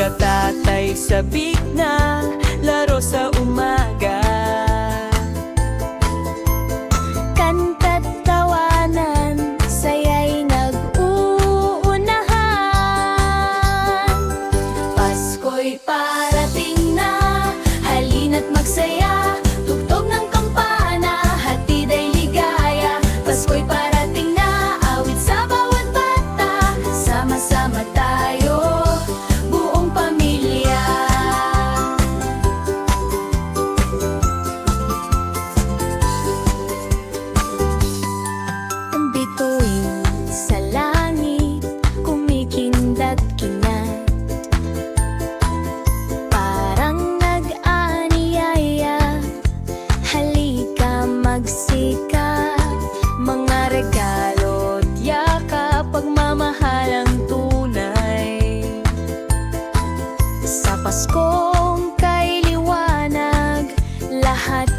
sila tatay sabik na laro sa umaga. Kanta't tawanan, saya'y nag-uunahan. Pasko'y parating na, halina't magsaya. Tugtog ng kampana, hatid ay ligaya. Pasko'y parating na, awit sa bawat bata. Sama-sama tayo, buong pamilya. Ang bituin sa langit, kumikindat-kinat. Parang nag-aaniyaya, halika magsikap. Mga regalo't yakap, pagmamahal ang tunay. Sa Paskong kay liwanag, lahat